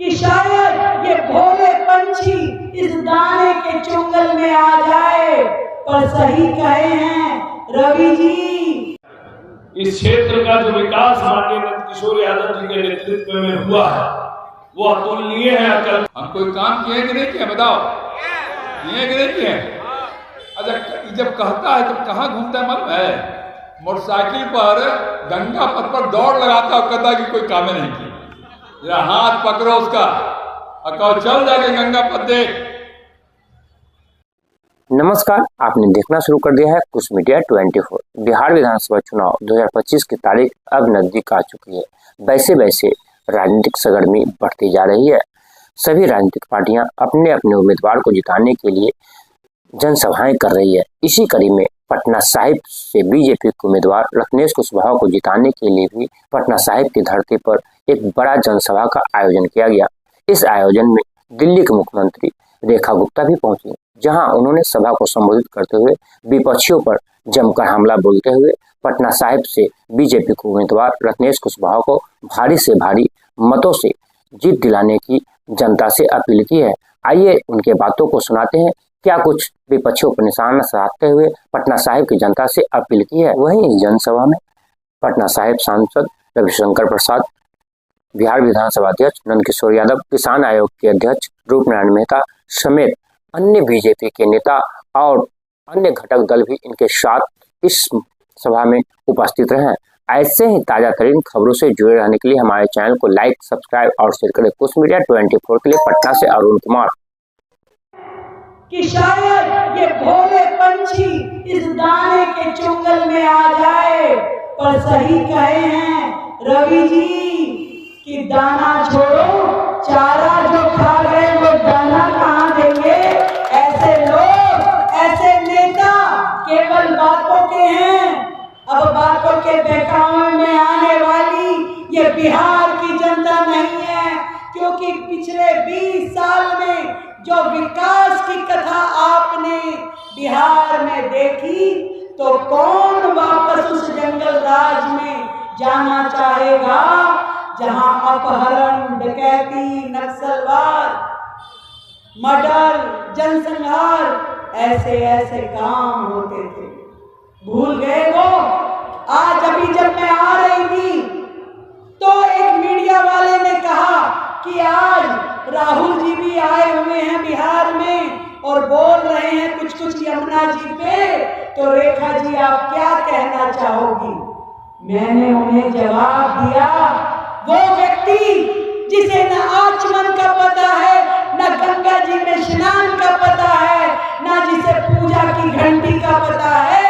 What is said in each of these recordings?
कि शायद ये भोले पंछी इस दाने के चुंगल में आ जाए, पर सही कहे हैं रवि जी। इस क्षेत्र का जो विकास माननीय नंदकिशोर यादव जी के नेतृत्व में हुआ है वो अतुलनीय है। हम कोई काम किए कि नहीं किए बताओ, किए कि नहीं किए? अच्छा, जब कहता है तब कहाँ घूमता है मालूम है? मोटरसाइकिल पर गंगा पथ पर दौड़ लगाता है, कहता है कि कोई काम नहीं किया। जरा हाथ पकड़ो उसका और कहो चल जाके गंगा पथ देख। नमस्कार, आपने देखना शुरू कर दिया है कुश मीडिया 24। बिहार विधानसभा चुनाव 2025 की तारीख अब नजदीक आ चुकी है। वैसे वैसे राजनीतिक सरगर्मी बढ़ती जा रही है। सभी राजनीतिक पार्टियां अपने अपने उम्मीदवार को जिताने के लिए जनसभाएं कर रही है। इसी कड़ी में पटना साहिब से बीजेपी के उम्मीदवार रत्नेश कुशवाहा को जिताने के लिए भी पटना साहिब की धरती पर एक बड़ा जनसभा का आयोजन किया गया। इस आयोजन में दिल्ली के मुख्यमंत्री रेखा गुप्ता भी पहुंची, जहां उन्होंने सभा को संबोधित करते हुए विपक्षियों पर जमकर हमला बोलते हुए पटना साहिब से बीजेपी के उम्मीदवार रत्नेश कुशवाहा को भारी से भारी मतों से जीत दिलाने की जनता से अपील की है। आइए उनके बातों को सुनाते हैं, क्या कुछ विपक्षियों पर निशाना साधते हुए पटना साहिब की जनता से अपील की है। वहीं जनसभा में पटना साहिब सांसद रविशंकर प्रसाद, बिहार विधानसभा अध्यक्ष नंदकिशोर यादव, किसान आयोग के अध्यक्ष रूपनारायण मेहता समेत अन्य बीजेपी के नेता और अन्य घटक दल भी इनके साथ इस सभा में उपस्थित रहे। ऐसे ही ताजा तरीन खबरों से जुड़े रहने के लिए हमारे चैनल को लाइक, सब्सक्राइब और शेयर करें। कुश मीडिया 24 के लिए पटना से अरुण कुमार। कि शायद ये भोले पंछी इस दाने के चुंगल में आ जाए, पर सही कहे हैं रवि जी कि दाना छोड़ो, चारा जो खा गए वो दाना कहाँ देंगे। ऐसे लोग, ऐसे नेता केवल बातों के हैं। अब बातों के बहकावे में आने वाली ये बिहार की जनता नहीं है, क्योंकि पिछले 20 साल में जो विकास की कथा आपने बिहार में देखी, तो कौन वापस उस जंगल राज में जाना चाहेगा जहां अपहरण, डकैती, नक्सलवाद, मर्डर, जनसंहार ऐसे ऐसे काम होते थे। भूल गए वो? आज अभी जब मैं आ रही थी तो एक मीडिया वाले ने कहा कि आज राहुल जी भी आए हुए हैं बिहार में और बोल रहे हैं कुछ कुछ यमुना जी पे, तो रेखा जी आप क्या कहना चाहोगी? मैंने उन्हें जवाब दिया, वो व्यक्ति जिसे न आचमन का पता है, न गंगा जी में स्नान का पता है, न जिसे पूजा की घंटी का पता है,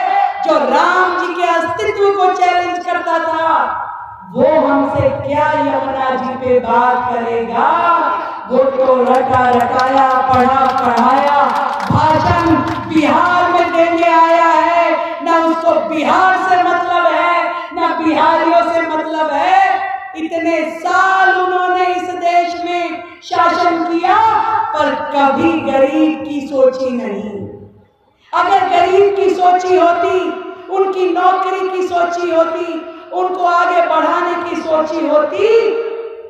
जो राम जी के अस्तित्व को चैलेंज करता था, वो हमसे क्या यमुना जी पे बात करेगा? वो तो रटा रटाया, पढ़ा पढ़ाया भाषण बिहार में देने आया है। ना उसको बिहार से मतलब है, ना बिहारियों से मतलब है। इतने साल उन्होंने इस देश में शासन किया, पर कभी गरीब की सोची नहीं। अगर गरीब की सोची होती, उनकी नौकरी की सोची होती, उनको आगे बढ़ाने की सोची होती,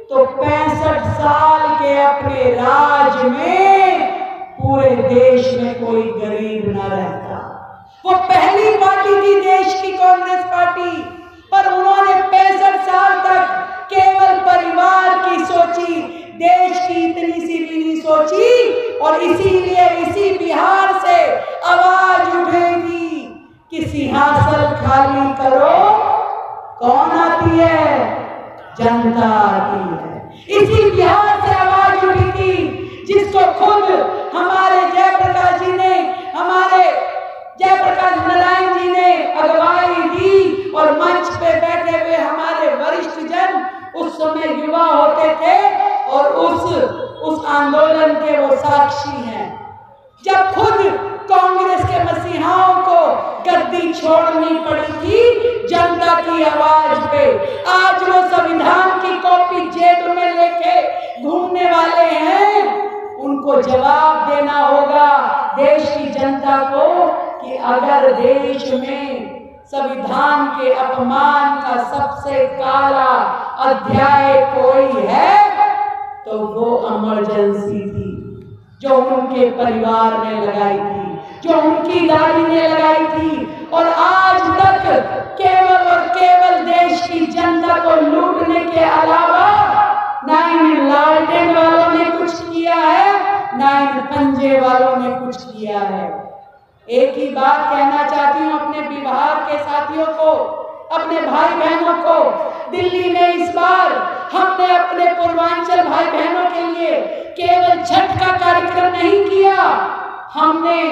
तो 65 साल के अपने राज में पूरे देश में कोई गरीब न रहता। वो पहली पार्टी थी देश की, कांग्रेस पार्टी, पर उन्होंने 65 साल तक केवल परिवार की सोची, देश की इतनी सी भी नहीं सोची। और इसीलिए इसी बिहार से आवाज उठेगी कि सिंहासन खाली करो। कौन आती है? जनता आती है। इसी बिहार से आवाज उठी थी, जिसको खुद हमारे जयप्रकाश जी ने, हमारे जयप्रकाश नारायण जी ने अगुवाई दी, और मंच पे बैठे हुए हमारे वरिष्ठ जन उस समय युवा होते थे और उस आंदोलन के वो साक्षी हैं। जब खुद कांग्रेस के मसीहाओं को गद्दी छोड़नी पड़ी थी जनता की आवाज पे, आज वो संविधान की कॉपी जेब में लेके घूमने वाले हैं। उनको जवाब देना होगा देश की जनता को कि अगर देश में संविधान के अपमान का सबसे काला अध्याय कोई है तो वो इमरजेंसी थी जो उनके परिवार ने लगाई थी, जो उनकी दादी ने लगाई थी। और आज तक केवल और केवल देश की जनता को लूटने के अलावा ना इन लालटेन वालों ने कुछ किया है, ना इन पंजे वालों ने कुछ किया है। एक ही बात कहना चाहती हूँ अपने विभाग के साथियों को, अपने भाई बहनों को। दिल्ली में इस बार हमने अपने पूर्वांचल भाई बहनों के लिए केवल छठ का कार्यक्रम नहीं किया, हमने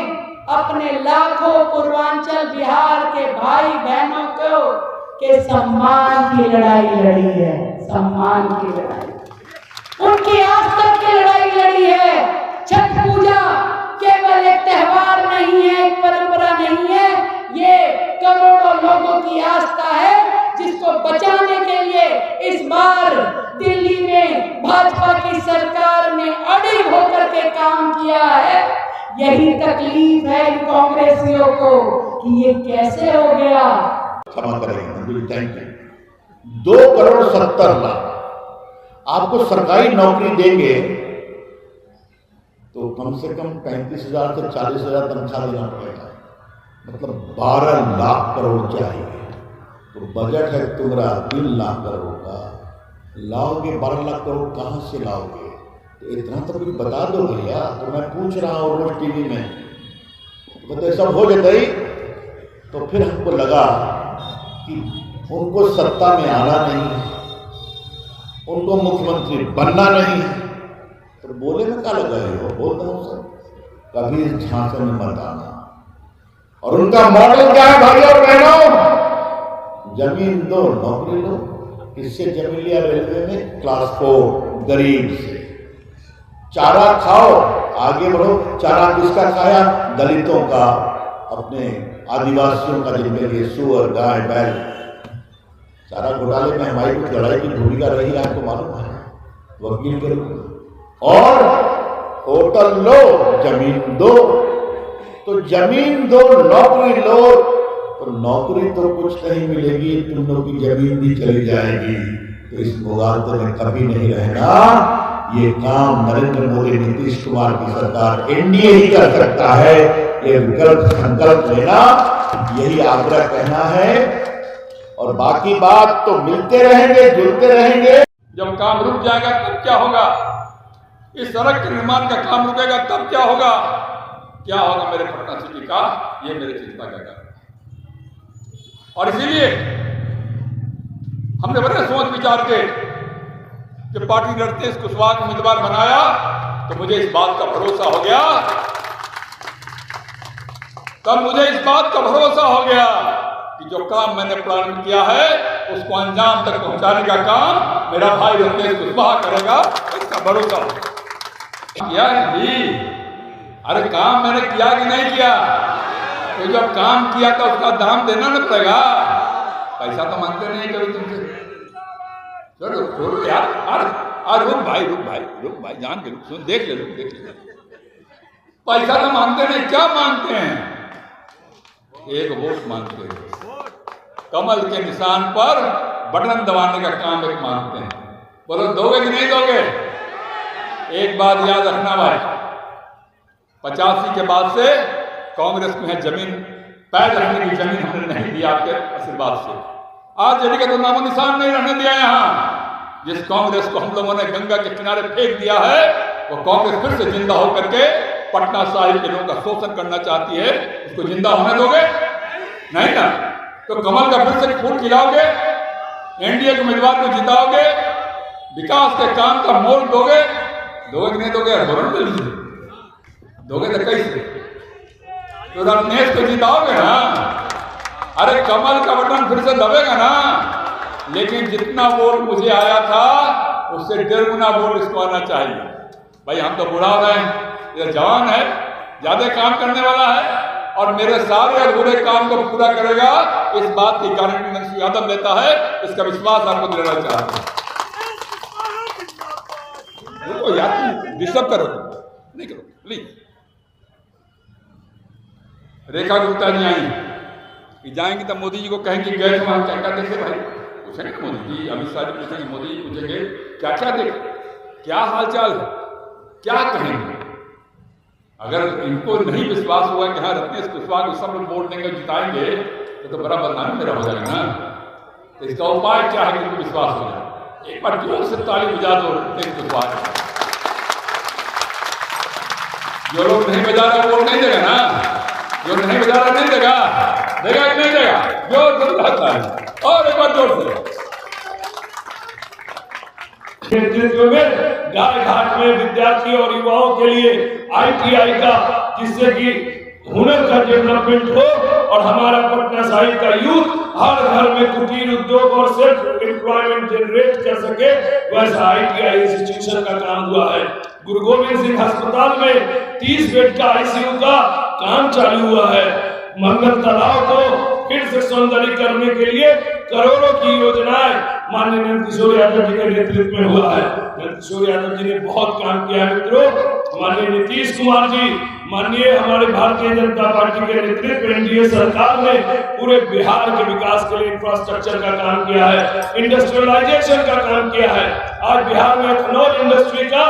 अपने लाखों पूर्वांचल बिहार के भाई बहनों को के सम्मान की लड़ाई लड़ी है, सम्मान की लड़ाई, उनकी आस्था की लड़ाई लड़ी है। छठ पूजा केवल एक त्योहार नहीं है, एक परंपरा नहीं है, ये करोड़ों लोगों की आस्था है जिसको बचाने के लिए इस बार दिल्ली में भाजपा की सरकार ने अड़िग होकर के काम किया है। यही तकलीफ है इन कांग्रेसियों को कि ये कैसे हो गया। क्षमा करेंगे, थैंक यू। 2,70,00,000 आपको सरकारी नौकरी देंगे तो कम से कम 35,000 से 40,000 तनख्वाह देना पड़ेगा, मतलब 12 लाख करोड़ चाहिए। तो बजट है तुम्हारा 3 लाख करोड़ का, लाओगे 12 लाख करोड़ कहाँ से लाओगे? तो इतना तो कुछ बता दो भैया। तो मैं पूछ रहा हूँ रोज टीवी में, तो सब हो जाता ही। तो फिर हमको लगा कि उनको सत्ता में आना नहीं है, उनको मुख्यमंत्री बनना नहीं है, तो बोले में क्या लगा हो, बोलता हूँ सर, कभी इस झांसे में मत आना। और उनका मॉडल क्या है भाई और बहनों? जमीन दो, नौकरी दो। किससे जमीन लिया? रेलवे में क्लास 4 गरीब से। चारा खाओ, आगे बढ़ो। चारा किसका खाया? दलितों का, अपने आदिवासियों का, जिनके लिए सुअर, गाय, बैल। चारा घोटाले में हमारी कुछ लड़ाई की भूमिका रही है, आपको मालूम है, वकील के रूप। और होटल लो, जमीन दो। तो जमीन दो, नौकरी लो। तो नौकरी तो कुछ नहीं मिलेगी, तुम लोग की जमीन भी चली जाएगी। तो इस मुगालते में कभी नहीं रहना। ये काम नरेंद्र मोदी, नीतीश कुमार की सरकार, एनडीए ही कर सकता है। ये विकल्प संकल्प लेना, यही आग्रह कहना है। और बाकी बात तो मिलते रहेंगे, जुड़ते रहेंगे। जब काम रुक जाएगा तब क्या होगा? इस सड़क के निर्माण का काम रुकेगा तब क्या होगा? क्या होगा मेरे पटना सिटी का? ये मेरी चिंता का कारण। और इसीलिए हमने बड़े सोच विचार के कि पार्टी ने नीतीश कुशवाहा को उम्मीदवार बनाया, तो मुझे इस बात का भरोसा हो गया, तब मुझे इस बात का भरोसा हो गया कि जो काम मैंने प्रारंभ किया है उसको अंजाम तक पहुंचाने का काम मेरा भाई नीतीश कुशवाहा करेगा, इसका भरोसा किया जी। अरे काम मैंने किया कि नहीं किया? तो जब काम किया तो उसका दाम देना न पड़ेगा। पैसा तो मांगते नहीं कभी तुमसे। चलो यार, अरे रुक भाई जान के रुक, सुन, देख ले। पैसा तो मांगते नहीं, क्या मांगते हैं? एक वोट मांगते हैं। कमल के निशान पर बटन दबाने का काम एक मांगते हैं। बोलो दोगे कि नहीं दोगे? एक बात याद रखना भाई, 85 के बाद से कांग्रेस को है जमीन, पैर रखने की जमीन हमने नहीं दी आपके आशीर्वाद से। आज जब का तो नामो निशान नहीं रहने दिया। यहाँ जिस कांग्रेस को हम लोगों ने गंगा के किनारे फेंक दिया है, वो कांग्रेस फिर से जिंदा होकर के पटना साहिब के लोगों का शोषण करना चाहती है। उसको जिंदा होने दोगे? नहीं ना। तो कमल का फिर से फूल खिलाओगे, एनडीए के उम्मीदवार को जिताओगे, विकास के काम का मोल दोगे कि नहीं दोगे? दोगे तो कैसे? तो रत्नेश को जिताओगे ना। अरे कमल का बटन फिर से दबेगा ना। लेकिन जितना वोट मुझे आया था उससे 1.5 गुना वोट इसको आना चाहिए। भाई हम तो बुढ़ा हो रहे हैं, ये जवान है, ज्यादा काम करने वाला है और मेरे सारे अधूरे काम को पूरा करेगा। इस बात की गारंटी नंदू यादव देता है, इसका विश्वास आपको दिलाना चाहता हूं। यार डिस्टर्ब करो, नहीं करो प्लीज। रेखा गुप्ता जी आई, जाएंगे तब मोदी जी को कहेंगे गए थे वहां, क्या क्या देखे भाई? पूछेंगे मोदी जी, अमित शाह जी पूछेंगे, मोदी जी पूछेंगे क्या क्या देखे, क्या हाल चाल है। क्या कहेंगे? अगर इनको नहीं विश्वास हुआ कि हाँ रत्नेश कुशवाहा को सब लोग वोट देंगे जिताएंगे तो बड़ा बदनामी मेरा हो जाएगा ना। तो इसका उपाय क्या है कि इनको विश्वास हो जाए? एक बार जोर से ताली बजा दो रत्नेश कुशवाहा। जो लोग नहीं बजा रहे वोट नहीं देगा ना, जो नहीं बजा रहा नहीं देगा, देगा कि नहीं देगा? जोर से बजाता है और एक बार जोर से। नेतृत्व में गाय घाट में विद्यार्थी और युवाओं के लिए ITI का, जिससे कि हुनर का डेवलपमेंट हो और हमारा पटना साहिब का यूथ हर घर में कुटीर उद्योग और सेल्फ एम्प्लॉयमेंट जनरेट कर सके, वैसा ITI इंस्टीट्यूशन का काम हुआ है। गुरु गोविंद सिंह अस्पताल में 30 बेड का ICU का काम चालू हुआ है। मंगल तालाब को फिर से सौंदर्यीकरण के लिए करोड़ों की योजनाएं माननीय नंद किशोर यादव जी के नेतृत्व में हुआ है। नंद किशोर यादव जी ने बहुत काम किया है मित्रों। माननीय नीतीश कुमार जी, माननीय हमारे भारतीय जनता पार्टी के नेतृत्व NDA सरकार ने पूरे बिहार के विकास के लिए इंफ्रास्ट्रक्चर का काम किया है, इंडस्ट्रियलाइजेशन का काम किया है। आज बिहार में एथेनॉल इंडस्ट्री का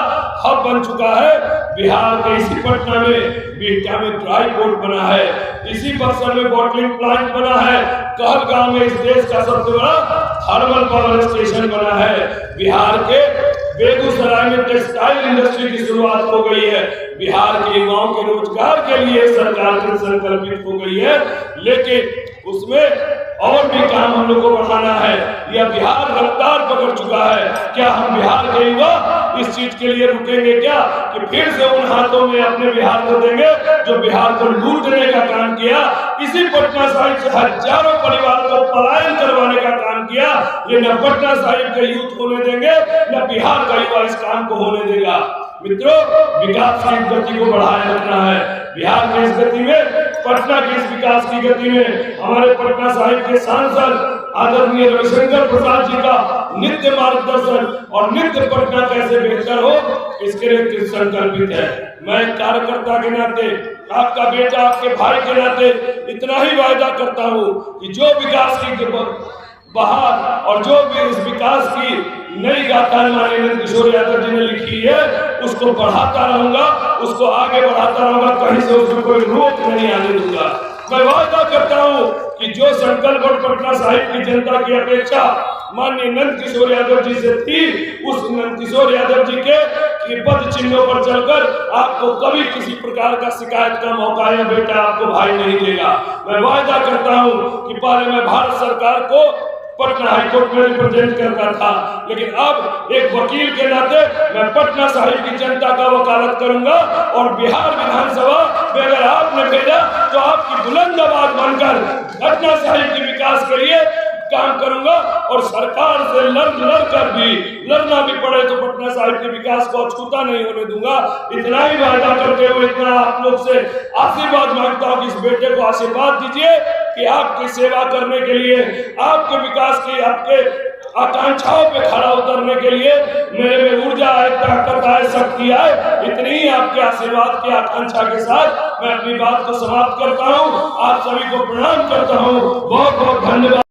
हब बन चुका है। बिहार के इसी पटना में बिहटा में ड्राई पोर्ट बना है, इसी बक्सर में बॉटलिंग प्लांट बना है, कहलगांव में इस देश का सबसे बड़ा थर्मल पावर स्टेशन बना है। बिहार के बेगूसराय में टेक्सटाइल इंडस्ट्री की शुरुआत हो गई है। बिहार के युवाओं के रोजगार के लिए सरकार संकल्पित हो गई है, लेकिन उसमें और भी काम हम लोग को बढ़ाना है। यह बिहार रफ्तार पकड़ चुका है। क्या हम बिहार के युवा इस चीज के लिए रुकेंगे क्या कि फिर से उन हाथों में अपने बिहार को देंगे जो बिहार को लूटने का काम किया? इसी पटना साहिब से हजारों परिवारों को पलायन करवाने का काम किया। ये न पटना साहिब के यूथ होने देंगे, न बिहार का युवा इस काम को होने देगा। मित्रों, विकास की गति को बढ़ाए रखना है। बिहार की इस गति में, पटना की इस विकास की गति में हमारे पटना साहिब के सांसद आदरणीय रविशंकर प्रसाद जी का नित्य मार्गदर्शन और नित्य पटना कैसे बेहतर हो, इसके लिए संकल्पित है। मैं कार्यकर्ता के नाते, आपका बेटा, आपके भाई के नाते इतना ही वायदा करता हूँ कि जो विकास की बहार और जो भी इस विकास की नई गाथा माननीय नंद किशोर यादव जी ने लिखी है, उसको बढ़ाता रहूंगा, उसको आगे बढ़ाता रहूंगा, कहीं से उसमें कोई रोक नहीं आने दूंगा। मैं वादा करता हूं कि जो संकल्प और पटना साहिब की जनता की अपेक्षा माननीय नंद किशोर यादव जी से थी, उस नंद किशोर यादव जी के पद चिन्हों पर चलकर आपको कभी किसी प्रकार का शिकायत का मौका या बेटा आपको भाई नहीं देगा। मैं वादा करता हूं कि पहले मैं भारत सरकार को पटना हाईकोर्ट में रिप्रेजेंट करता था, लेकिन अब एक वकील के नाते मैं पटना साहिब की जनता का वकालत करूंगा और बिहार विधानसभा में अगर आपने भेजा तो आपकी बुलंद आवाज बनकर पटना साहिब के विकास के लिए काम करूंगा और सरकार से लड़ना भी पड़े तो पटना साहिब के विकास को अछूता नहीं होने दूंगा। इतना ही वायदा करते हुए इतना आप लोग से आशीर्वाद मांगता हूं कि इस बेटे को आशीर्वाद दीजिए कि आपकी सेवा करने के लिए, आपके विकास की, आपके आकांक्षाओं पे खड़ा उतरने के लिए मेरे में ऊर्जा आए, ताकत आए, शक्ति आए। इतनी ही आपके आशीर्वाद की आकांक्षा के साथ मैं अपनी बात को समाप्त करता हूं। आप सभी को प्रणाम करता हूं। बहुत बहुत धन्यवाद।